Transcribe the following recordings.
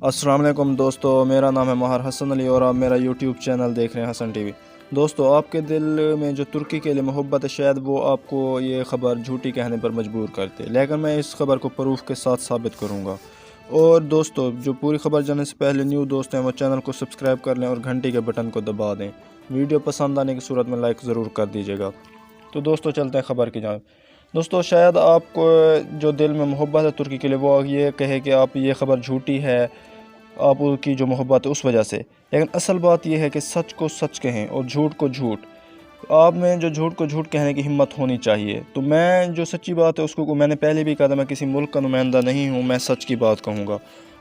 अस्सलाम वालेकुम दोस्तों, मेरा नाम है महार हसन अली और आप मेरा यूट्यूब चैनल देख रहे हैं हसन टीवी। दोस्तों, आपके दिल में जो तुर्की के लिए मोहब्बत है शायद वो आपको ये ख़बर झूठी कहने पर मजबूर करते, लेकिन मैं इस खबर को प्रूफ के साथ साबित करूंगा। और दोस्तों, जो पूरी खबर जानने से पहले न्यू दोस्त हैं वो चैनल को सब्सक्राइब कर लें और घंटी के बटन को दबा दें। वीडियो पसंद आने की सूरत में लाइक ज़रूर कर दीजिएगा। तो दोस्तों, चलते हैं खबर की जानिब। दोस्तों, शायद आपको जो दिल में मोहब्बत है तुर्की के लिए वो ये कहे कि आप ये ख़बर झूठी है, आप उनकी जो मोहब्बत है उस वजह से। लेकिन असल बात यह है कि सच को सच कहें और झूठ को झूठ। आप में जो झूठ को झूठ कहने की हिम्मत होनी चाहिए। तो मैं जो सच्ची बात है उसको मैंने पहले भी कहा था, मैं किसी मुल्क का नुमाइंदा नहीं हूँ, मैं सच की बात कहूँगा।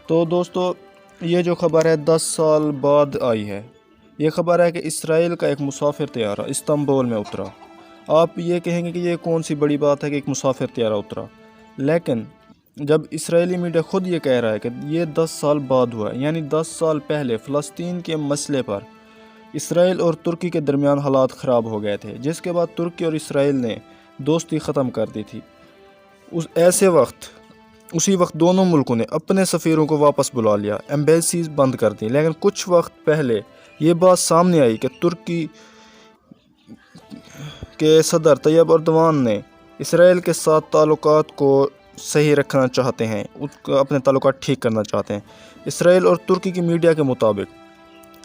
तो दोस्तों, ये जो ख़बर है 10 साल बाद आई है। ये ख़बर है कि इसराइल का एक मुसाफिर तैयारा इस्तांबुल में उतरा। आप ये कहेंगे कि ये कौन सी बड़ी बात है कि एक मुसाफिर तैयारा उतरा, लेकिन जब इसराइली मीडिया खुद ये कह रहा है कि ये 10 साल बाद हुआ, यानी 10 साल पहले फ़लस्तीन के मसले पर इसराइल और तुर्की के दरमियान हालात ख़राब हो गए थे, जिसके बाद तुर्की और इसराइल ने दोस्ती ख़त्म कर दी थी। उसी वक्त दोनों मुल्कों ने अपने सफ़ीरों को वापस बुला लिया, एम्बेसीज बंद कर दी। लेकिन कुछ वक्त पहले ये बात सामने आई कि तुर्की के सदर तैयब अर्दवान ने इसराइल के साथ ताल्लुकात को सही रखना चाहते हैं, अपने ताल्लुकात ठीक करना चाहते हैं। इसराइल और तुर्की की मीडिया के मुताबिक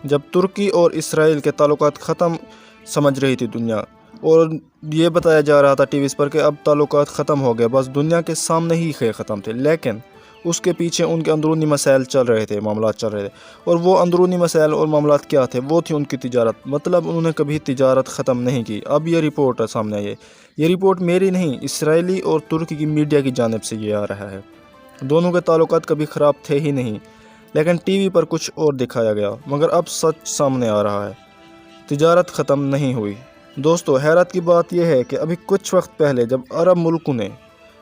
जब तुर्की और इसराइल के ताल्लुकात ख़त्म समझ रही थी दुनिया, और ये बताया जा रहा था टीवी पर कि अब ताल्लुकात ख़त्म हो गए, बस दुनिया के सामने ही ख़त्म थे, लेकिन उसके पीछे उनके अंदरूनी मसाइल चल रहे थे, मामलात चल रहे थे। और वो अंदरूनी मसाइल और मामलात क्या थे? वो थी उनकी तिजारत। मतलब उन्होंने कभी तिजारत ख़त्म नहीं की। अब ये रिपोर्ट सामने आई है। ये रिपोर्ट मेरी नहीं, इसराइली और तुर्की की मीडिया की जानिब से ये आ रहा है। दोनों के ताल्लुकात कभी ख़राब थे ही नहीं, लेकिन टीवी पर कुछ और दिखाया गया। मगर अब सच सामने आ रहा है, तिजारत ख़त्म नहीं हुई। दोस्तों, हैरत की बात यह है कि अभी कुछ वक्त पहले जब अरब मुल्कों ने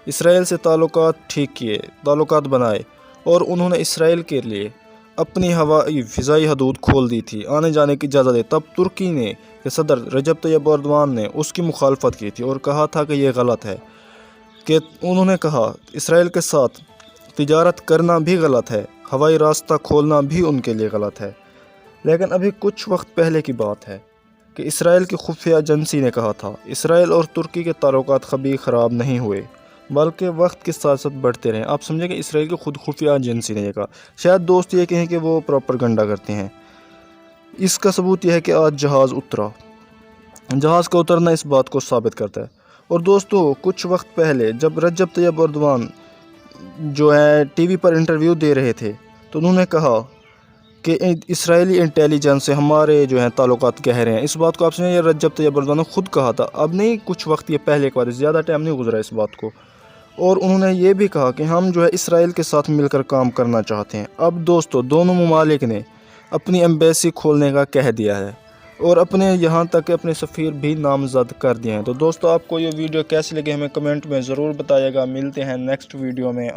इसराइल से ताल्लुकात ठीक किए, ताल्लुकात बनाए, और उन्होंने इसराइल के लिए अपनी हवाई फ़िज़ाई हदूद खोल दी थी, आने जाने की इजाज़त दी, तब तुर्की ने के सदर रजब तैयब अर्दवान ने उसकी मुखालफत की थी और कहा था कि यह गलत है। कि उन्होंने कहा इसराइल के साथ तिजारत करना भी गलत है, हवाई रास्ता खोलना भी उनके लिए गलत है। लेकिन अभी कुछ वक्त पहले की बात है कि इसराइल की खुफिया एजेंसी ने कहा था इसराइल और तुर्की के ताल्लुकात कभी ख़राब नहीं हुए, बल्कि वक्त के साथ साथ बढ़ते रहे। आप समझे कि इसराइल की खुद खुफिया एजेंसी ने ये कहा। शायद दोस्त ये कहें कि वो प्रोपेगेंडा करते हैं। इसका सबूत यह है कि आज जहाज़ उतरा। जहाज़ का उतरना इस बात को साबित करता है। और दोस्तों, कुछ वक्त पहले जब रजब तैयब अर्दवान जो है टीवी पर इंटरव्यू दे रहे थे, तो उन्होंने कहा कि इसराइली इंटेलिजेंस से हमारे जो हैं ताल्लुकात गहरे हैं। इस बात को आप सुनिए, ये रजब तैयब अर्दवान ने खुद कहा था। अब नहीं, कुछ वक्त ये पहले की बात है, ज़्यादा टाइम नहीं गुजरा इस बात को। और उन्होंने ये भी कहा कि हम जो है इसराइल के साथ मिलकर काम करना चाहते हैं। अब दोस्तों, दोनों ममालिक ने अपनी एम्बेसी खोलने का कह दिया है और अपने यहाँ तक अपने सफ़ीर भी नामज़द कर दिए हैं। तो दोस्तों, आपको ये वीडियो कैसी लगी हमें कमेंट में ज़रूर बताइएगा। मिलते हैं नेक्स्ट वीडियो में।